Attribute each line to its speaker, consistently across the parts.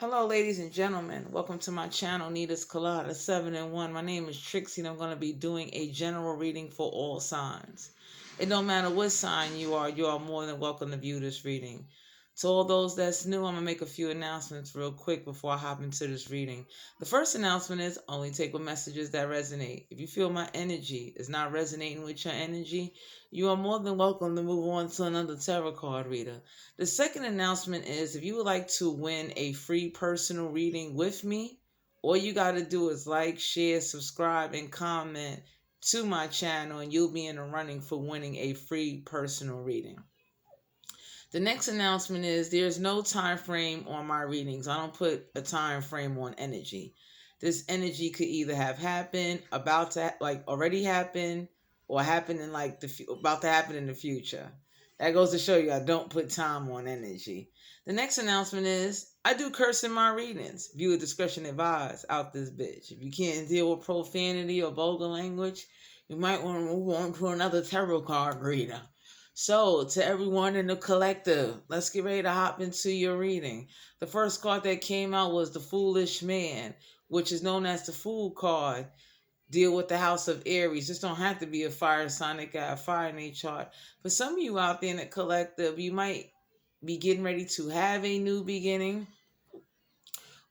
Speaker 1: Hello, ladies and gentlemen. Welcome to my channel, Nita's Colada 7 in 1. My name is Trixie, and I'm going to be doing a general reading for all signs. It don't matter what sign you are more than welcome to view this reading. To all those that's new, I'm going to make a few announcements real quick before I hop into this reading. The first announcement is only take with messages that resonate. If you feel my energy is not resonating with your energy, you are more than welcome to move on to another tarot card reader. The second announcement is if you would like to win a free personal reading with me, all you got to do is like, share, subscribe, and comment to my channel, and you'll be in the running for winning a free personal reading. The next announcement is there's no time frame on my readings. I don't put a time frame on energy. This energy could either have happened, about to already happened, or happen in about to happen in the future. That goes to show you I don't put time on energy. The next announcement is I do curse in my readings. Viewer discretion advised out this bitch. If you can't deal with profanity or vulgar language, you might want to move on to another tarot card reader. So, to everyone in the collective, let's get ready to hop into your reading. The first card that came out was the Foolish Man, which is known as the Fool card. Deal with the House of Aries. This don't have to be a fire sign that got a fire in their chart. For some of you out there in the collective, you might be getting ready to have a new beginning,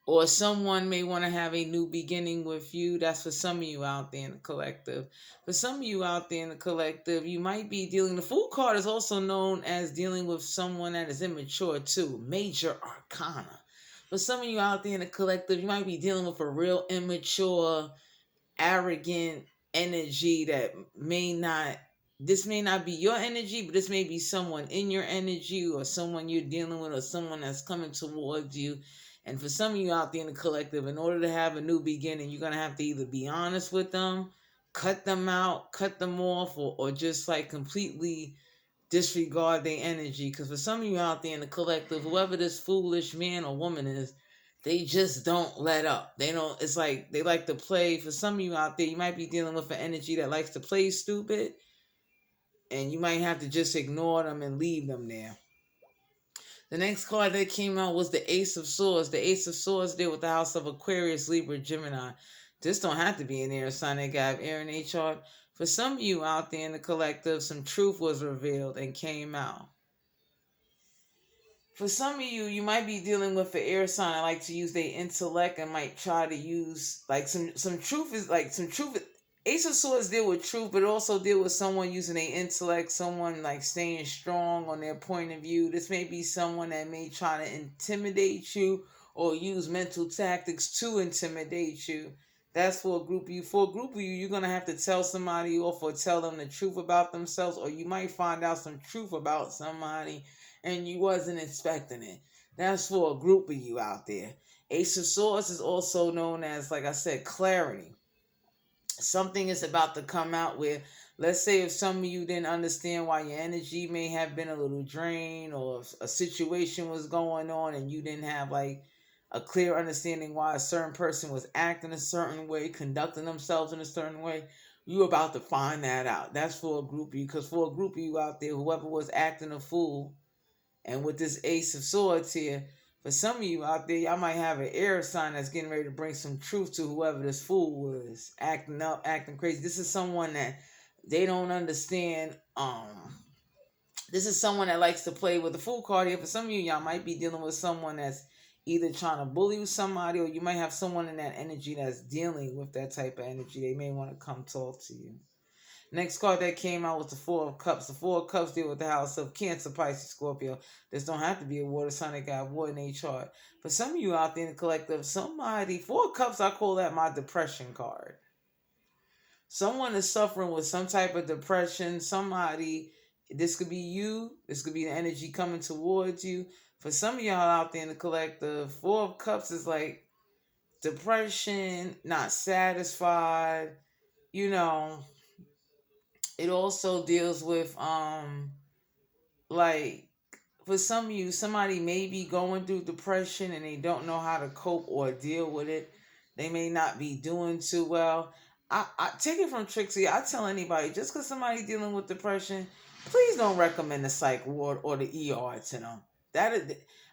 Speaker 1: or someone may want to have a new beginning with you. That's for some of you out there in the collective. For some of you out there in the collective, you might be dealing, the Fool card is also known as dealing with someone that is immature too. Major Arcana. For some of you out there in the collective, you might be dealing with a real immature, arrogant energy that this may not be your energy, but this may be someone in your energy, or someone you're dealing with, or someone that's coming towards you. And for some of you out there in the collective, in order to have a new beginning, you're going to have to either be honest with them, cut them out, cut them off, or just completely disregard their energy. Because for some of you out there in the collective, whoever this foolish man or woman is, they just don't let up. They don't, it's like they like to play. For some of you out there, you might be dealing with an energy that likes to play stupid, and you might have to just ignore them and leave them there. The next card that came out was the Ace of Swords. The Ace of Swords deal with the House of Aquarius, Libra, Gemini. This don't have to be an air sign that got air in a chart. For some of you out there in the collective, some truth was revealed and came out. For some of you, you might be dealing with an air sign that like to use their intellect and might try to use some truth is some truth. Ace of Swords deal with truth, but also deal with someone using their intellect, someone staying strong on their point of view. This may be someone that may try to intimidate you or use mental tactics to intimidate you. That's for a group of you. For a group of you, you're going to have to tell somebody off or tell them the truth about themselves, or you might find out some truth about somebody and you wasn't expecting it. That's for a group of you out there. Ace of Swords is also known as, like I said, clarity. Something is about to come out where, let's say if some of you didn't understand why your energy may have been a little drained, or if a situation was going on and you didn't have a clear understanding why a certain person was acting a certain way, conducting themselves in a certain way, you're about to find that out. That's for a group of you, because for a group of you out there, whoever was acting a fool, and with this Ace of Swords here, for some of you out there, y'all might have an air sign that's getting ready to bring some truth to whoever this fool was, acting up, acting crazy. This is someone that they don't understand. This is someone that likes to play with the Fool card here. For some of you, y'all might be dealing with someone that's either trying to bully somebody, or you might have someone in that energy that's dealing with that type of energy. They may want to come talk to you. Next card that came out was the Four of Cups. The Four of Cups deal with the House of Cancer, Pisces, Scorpio. This don't have to be a water sign that got water in a chart. For some of you out there in the collective, Four of Cups, I call that my depression card. Someone is suffering with some type of depression. This could be you. This could be the energy coming towards you. For some of y'all out there in the collective, Four of Cups is like depression, not satisfied, It also deals with for some of you, somebody may be going through depression and they don't know how to cope or deal with it. They may not be doing too well. I take it from Trixie. I tell anybody, just because somebody dealing with depression, please don't recommend the psych ward or the ER to them.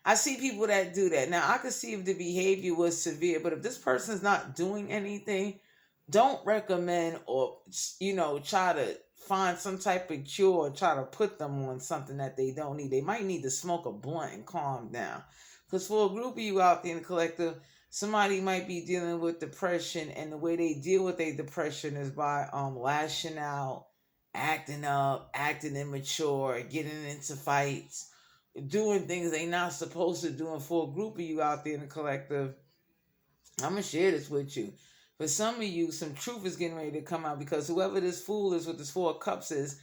Speaker 1: I see people that do that. Now, I could see if the behavior was severe, but if this person's not doing anything, don't recommend or, try to find some type of cure or try to put them on something that they don't need. They might need to smoke a blunt and calm down. Because for a group of you out there in the collective, somebody might be dealing with depression, and the way they deal with their depression is by lashing out, acting up, acting immature, getting into fights, doing things they not supposed to do. And for a group of you out there in the collective, I'm gonna share this with you. For some of you, some truth is getting ready to come out, because whoever this fool is with this 4 of Cups is,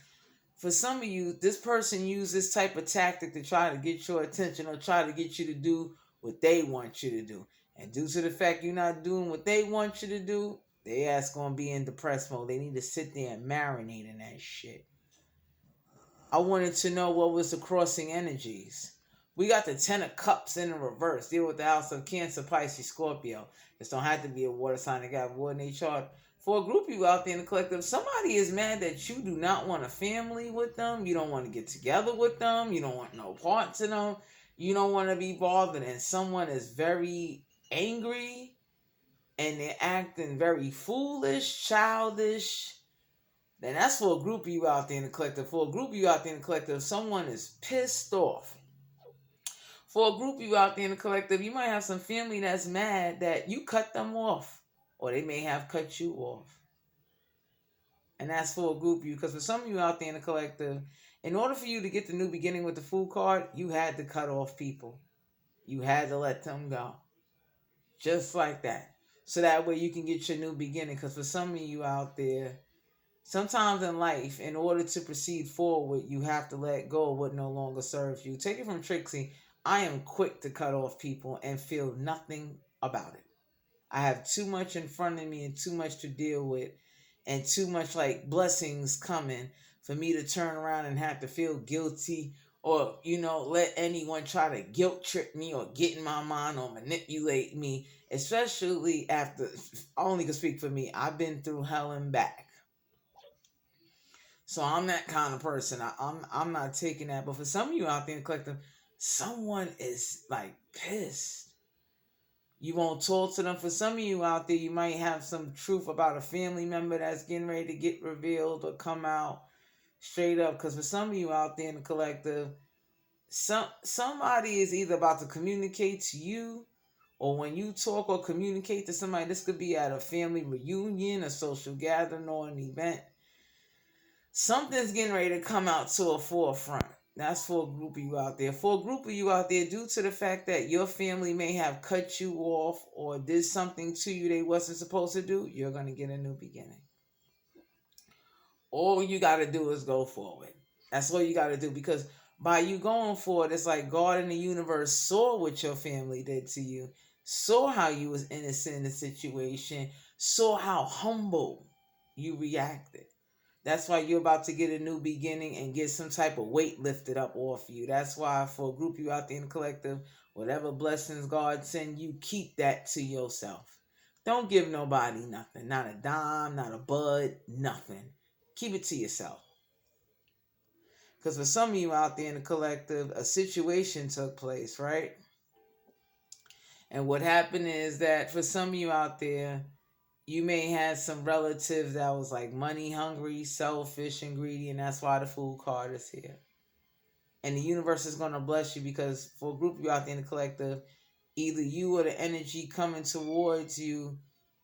Speaker 1: for some of you, this person used this type of tactic to try to get your attention or try to get you to do what they want you to do. And due to the fact you're not doing what they want you to do, they ass gonna be in depressed mode. They need to sit there and marinate in that shit. I wanted to know what was the crossing energies. We got the 10 of Cups in the reverse. Deal with the house of Cancer, Pisces, Scorpio. This don't have to be a water sign that got water in their chart. For a group of you out there in the collective, somebody is mad that you do not want a family with them. You don't want to get together with them. You don't want no parts in them. You don't want to be bothered. And someone is very angry and they're acting very foolish, childish. Then that's for a group of you out there in the collective. For a group of you out there in the collective, someone is pissed off. For a group of you out there in the collective, you might have some family that's mad that you cut them off, or they may have cut you off. And that's for a group of you, because for some of you out there in the collective, in order for you to get the new beginning with the Fool card, you had to cut off people. You had to let them go. Just like that. So that way you can get your new beginning. Because for some of you out there, sometimes in life, in order to proceed forward, you have to let go of what no longer serves you. Take it from Trixie. I am quick to cut off people and feel nothing about it. I have too much in front of me and too much to deal with, and too much like blessings coming for me to turn around and have to feel guilty, or let anyone try to guilt trip me or get in my mind or manipulate me, especially after, I only can speak for me, I've been through hell and back. So I'm that kind of person. I'm not taking that. But for some of you out there in the collective, someone is like pissed. You won't talk to them. For some of you out there, you might have some truth about a family member that's getting ready to get revealed or come out straight up. Because for some of you out there in the collective, somebody is either about to communicate to you, or when you talk or communicate to somebody, this could be at a family reunion, a social gathering, or an event. Something's getting ready to come out to a forefront. That's for a group of you out there. For a group of you out there, due to the fact that your family may have cut you off or did something to you they wasn't supposed to do, you're going to get a new beginning. All you got to do is go forward. That's all you got to do, because by you going forward, it's like God in the universe saw what your family did to you, saw how you was innocent in the situation, saw how humble you reacted. That's why you're about to get a new beginning and get some type of weight lifted up off you. That's why for a group of you out there in the collective, whatever blessings God send you, keep that to yourself. Don't give nobody nothing. Not a dime, not a bud, nothing. Keep it to yourself. Because for some of you out there in the collective, a situation took place, right? And what happened is that for some of you out there, you may have some relatives that was like money hungry, selfish, and greedy, and that's why the Fool card is here. And the universe is going to bless you, because for a group of you out there in the collective, either you or the energy coming towards you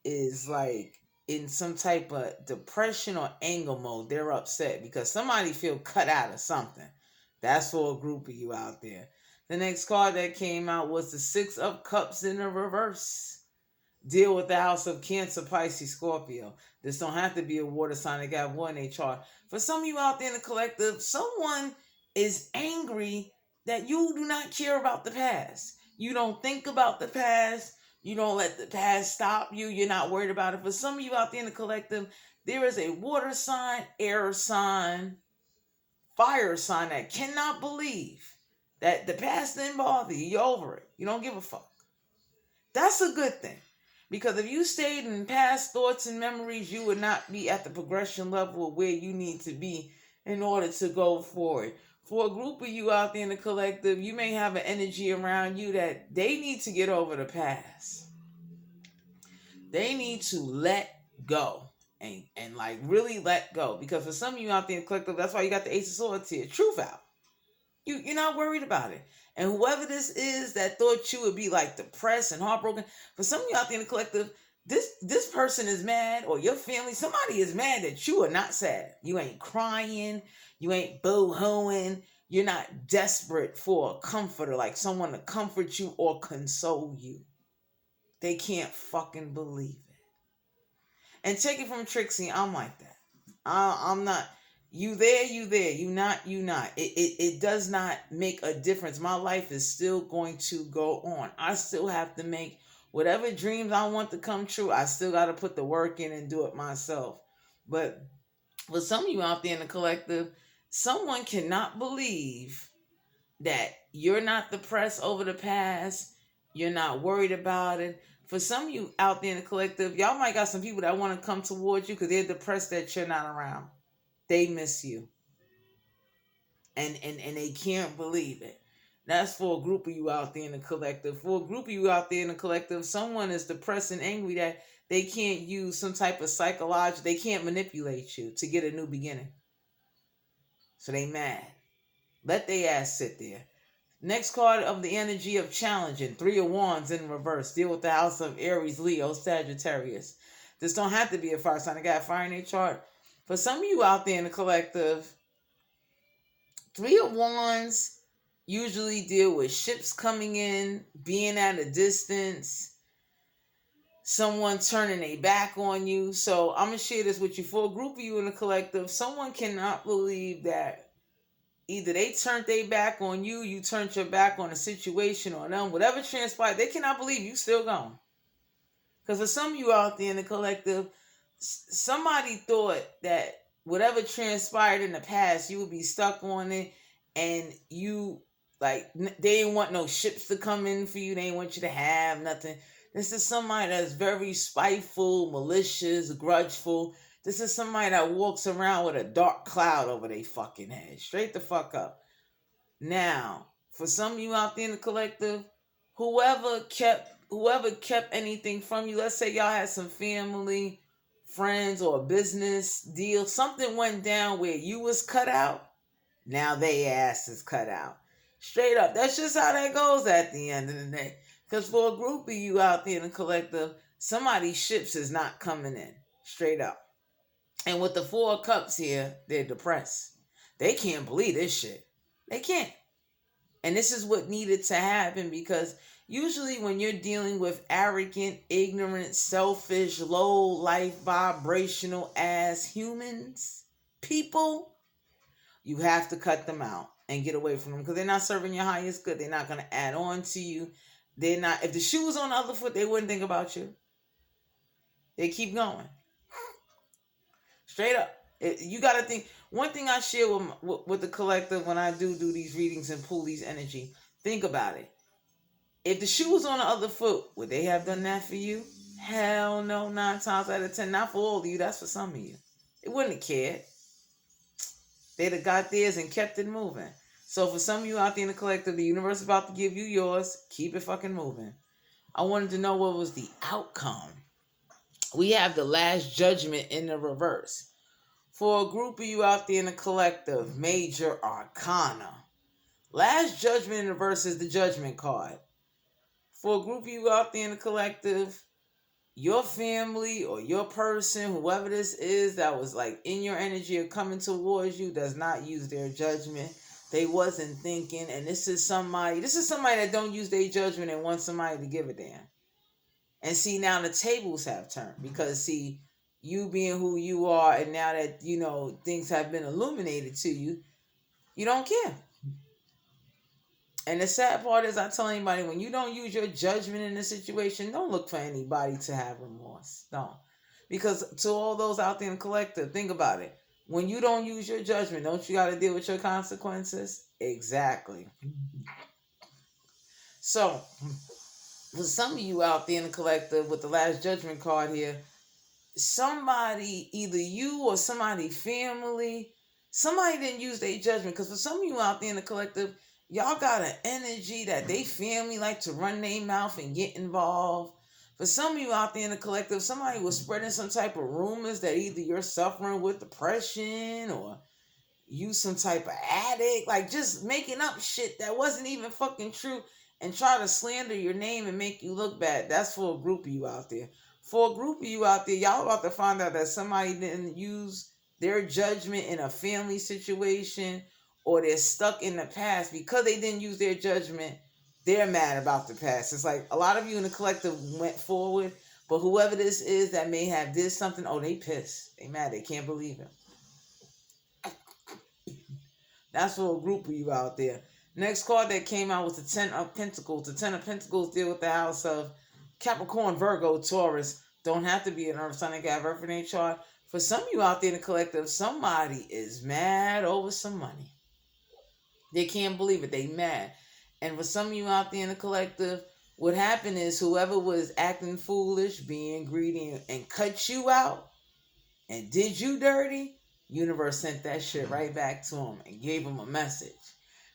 Speaker 1: is like in some type of depression or anger mode. They're upset because somebody feel cut out of something. That's for a group of you out there. The next card that came out was the 6 of Cups in the reverse. Deal with the house of Cancer, Pisces, Scorpio. This don't have to be a water sign that got water in their chart. For some of you out there in the collective, someone is angry that you do not care about the past. You don't think about the past. You don't let the past stop you. You're not worried about it. For some of you out there in the collective, there is a water sign, air sign, fire sign that cannot believe that the past didn't bother you. You're over it. You don't give a fuck. That's a good thing. Because if you stayed in past thoughts and memories, you would not be at the progression level of where you need to be in order to go forward. For a group of you out there in the collective, you may have an energy around you that they need to get over the past. They need to let go and like really let go. Because for some of you out there in the collective, that's why you got the Ace of Swords here. Truth out. You're not worried about it. And whoever this is that thought you would be like depressed and heartbroken, for some of you out there in the collective, this person is mad, or your family, somebody is mad that you are not sad. You ain't crying, you ain't boo-hooing, you're not desperate for a comforter, like someone to comfort you or console you. They can't fucking believe it. And take it from Trixie, I'm like that. I'm not. You there, you there. You not, you not. It does not make a difference. My life is still going to go on. I still have to make whatever dreams I want to come true. I still got to put the work in and do it myself. But for some of you out there in the collective, someone cannot believe that you're not depressed over the past. You're not worried about it. For some of you out there in the collective, y'all might got some people that want to come towards you because they're depressed that you're not around. They miss you. And they can't believe it. That's for a group of you out there in the collective. For a group of you out there in the collective, someone is depressed and angry that they can't use some type of psychological, they can't manipulate you to get a new beginning. So they mad. Let their ass sit there. Next card of the energy of challenging. 3 of Wands in reverse. Deal with the house of Aries, Leo, Sagittarius. This don't have to be a fire sign. I got fire in their chart. For some of you out there in the collective, 3 of Wands usually deal with ships coming in, being at a distance, someone turning their back on you. So I'm going to share this with you. For a group of you in the collective, someone cannot believe that either they turned their back on you, you turned your back on a situation or them, whatever transpired, they cannot believe you still gone. Because for some of you out there in the collective, somebody thought that whatever transpired in the past, you would be stuck on it, and you, like, they didn't want no ships to come in for you. They didn't want you to have nothing. This is somebody that's very spiteful, malicious, grudgeful. This is somebody that walks around with a dark cloud over their fucking head. Straight the fuck up. Now, for some of you out there in the collective, whoever kept anything from you, let's say y'all had some family, friends, or a business deal, something went down where you was cut out, now they ass is cut out. Straight up. That's just how that goes at the end of the day. Because for a group of you out there in the collective, somebody's ships is not coming in. Straight up. And with the 4 of Cups here, they're depressed. They can't believe this shit. They can't. And this is what needed to happen, because usually when you're dealing with arrogant, ignorant, selfish, low life vibrational ass humans, people, you have to cut them out and get away from them, because they're not serving your highest good. They're not going to add on to you. They're not, if the shoe was on the other foot, they wouldn't think about you. They keep going. Straight up. You got to think. One thing I share with the collective when I do these readings and pull these energy, think about it. If the shoe was on the other foot, would they have done that for you? Hell no, 9 times out of 10. Not for all of you. That's for some of you. They wouldn't have cared. They'd have got theirs and kept it moving. So for some of you out there in the collective, the universe is about to give you yours. Keep it fucking moving. I wanted to know what was the outcome. We have the Last Judgment in the reverse. For a group of you out there in the collective, Major Arcana. Last Judgment in the reverse is the Judgment card. For a group of you out there in the collective, your family or your person, whoever this is that was like in your energy or coming towards you, does not use their judgment. They wasn't thinking, and this is somebody that don't use their judgment and wants somebody to give a damn. And see, now the tables have turned, because see, you being who you are, and now that, things have been illuminated to you, you don't care. And the sad part is, I tell anybody, when you don't use your judgment in a situation, don't look for anybody to have remorse. Don't. Because to all those out there in the collective, think about it. When you don't use your judgment, don't you got to deal with your consequences? Exactly. So, for some of you out there in the collective with the Last Judgment card here, somebody, either you or somebody family, Somebody didn't use their judgment. Because for some of you out there in the collective, y'all got an energy that they family like to run their mouth and get involved. For some of you out there in the collective, somebody was spreading some type of rumors that either you're suffering with depression or you some type of addict, like just making up shit that wasn't even fucking true and try to slander your name and make you look bad. That's for a group of you out there. For a group of you out there, y'all about to find out that somebody didn't use their judgment in a family situation, or they're stuck in the past because they didn't use their judgment. They're mad about the past. It's like a lot of you in the collective went forward, but whoever this is that may have did something, oh, they pissed. They mad. They can't believe it. That's for a group of you out there. Next card that came out was the Ten of Pentacles. The Ten of Pentacles deal with the house of Capricorn, Virgo, Taurus. Don't have to be an earth sign. They got Earth in their chart. For some of you out there in the collective, somebody is mad over some money. They can't believe it. They mad. And for some of you out there in the collective, what happened is whoever was acting foolish, being greedy, and cut you out and did you dirty, universe sent that shit right back to him and gave him a message.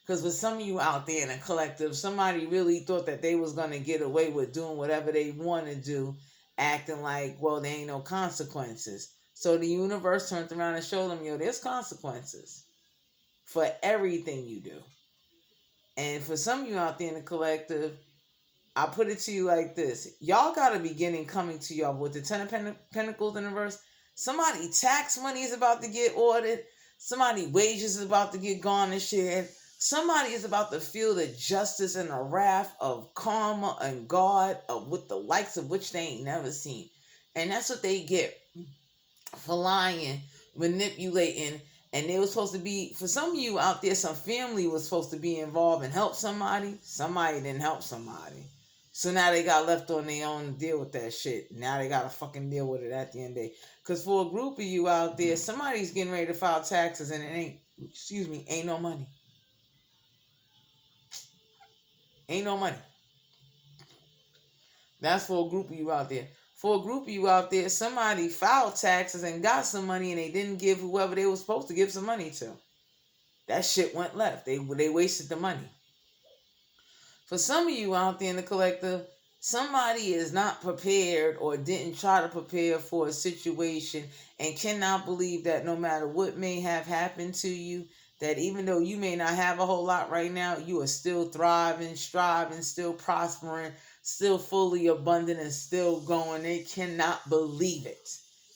Speaker 1: Because for some of you out there in a collective, somebody really thought that they was going to get away with doing whatever they want to do, acting like, well, there ain't no consequences. So the universe turned around and showed them, yo, there's consequences for everything you do. And for some of you out there in the collective, I put it to you like this. Y'all got a beginning coming to y'all with the Ten of Pentacles in the verse. Somebody tax money is about to get ordered. Somebody wages is about to get garnished. Somebody is about to feel the justice and the wrath of karma and God with the likes of which they ain't never seen. And that's what they get for lying, manipulating. And they were supposed to be, for some of you out there, some family was supposed to be involved and help somebody. Somebody didn't help somebody. So now they got left on their own to deal with that shit. Now they got to fucking deal with it at the end of the day. Because for a group of you out there, somebody's getting ready to file taxes and it ain't no money. Ain't no money. That's for a group of you out there. For a group of you out there, somebody filed taxes and got some money and they didn't give whoever they were supposed to give some money to. That shit went left. They wasted the money. For some of you out there in the collective, somebody is not prepared or didn't try to prepare for a situation and cannot believe that no matter what may have happened to you, that even though you may not have a whole lot right now, you are still thriving, striving, still prospering, still fully abundant, and still going. They cannot believe it.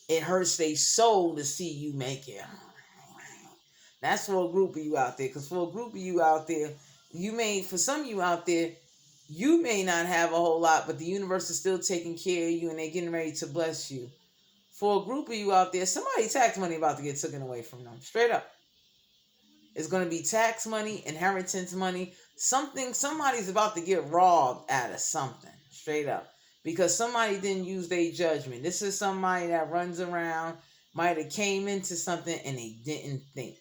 Speaker 1: It hurts their soul to see you make it. That's for a group of you out there. Because for a group of you out there, for some of you out there, you may not have a whole lot, but the universe is still taking care of you and they're getting ready to bless you. For a group of you out there, somebody tax money about to get taken away from them. Straight up. It's going to be tax money, inheritance money. Somebody's about to get robbed out of something. Straight up. Because somebody didn't use their judgment. This is somebody that runs around, might have came into something and they didn't think.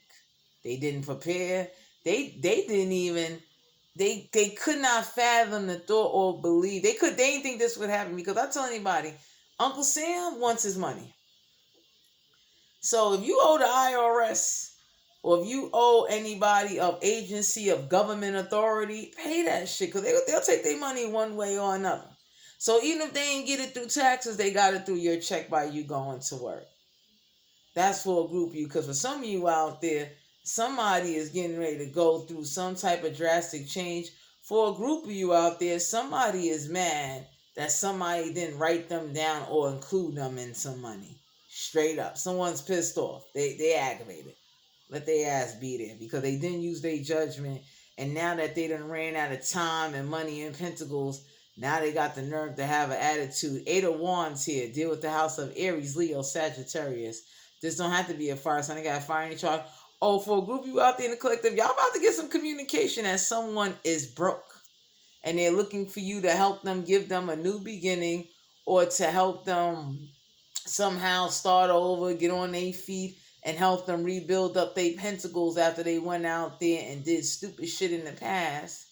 Speaker 1: They didn't prepare. They didn't even, they could not fathom the thought or believe. They didn't think this would happen, because I tell anybody, Uncle Sam wants his money. So if you owe the IRS, or if you owe anybody of agency of government authority, pay that shit, because they'll take their money one way or another. So even if they ain't get it through taxes, they got it through your check by you going to work. That's for a group of you, because for some of you out there, somebody is getting ready to go through some type of drastic change. For a group of you out there, somebody is mad that somebody didn't write them down or include them in some money. Straight up. Someone's pissed off. They aggravated. Let their ass be there, because they didn't use their judgment. And now that they done ran out of time and money and pentacles, now they got the nerve to have an attitude. 8 of Wands here. Deal with the house of Aries, Leo, Sagittarius. This don't have to be a fire sign. They got a fire in the chart. Oh, for a group of you out there in the collective, y'all about to get some communication as someone is broke. And they're looking for you to help them, give them a new beginning, or to help them somehow start over, get on their feet, and help them rebuild up their pentacles after they went out there and did stupid shit in the past.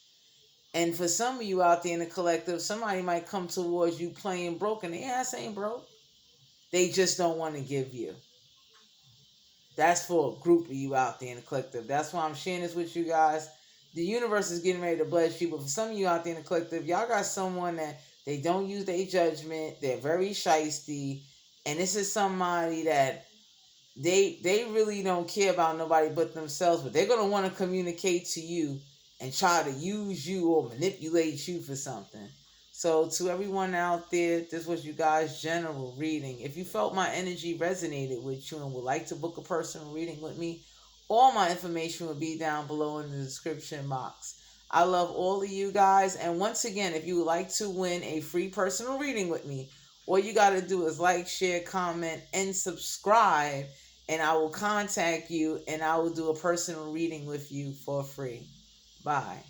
Speaker 1: And for some of you out there in the collective, somebody might come towards you playing broke, and their ass ain't broke. They just don't want to give you. That's for a group of you out there in the collective. That's why I'm sharing this with you guys. The universe is getting ready to bless you, but for some of you out there in the collective, y'all got someone that they don't use their judgment. They're very shisty, and this is somebody that they really don't care about nobody but themselves, but they're gonna want to communicate to you and try to use you or manipulate you for something. So to everyone out there, this was you guys' general reading. If you felt my energy resonated with you and would like to book a personal reading with me, all my information will be down below in the description box. I love all of you guys, and once again, if you would like to win a free personal reading with me, all you got to do is like, share, comment, and subscribe, and I will contact you and I will do a personal reading with you for free. Bye.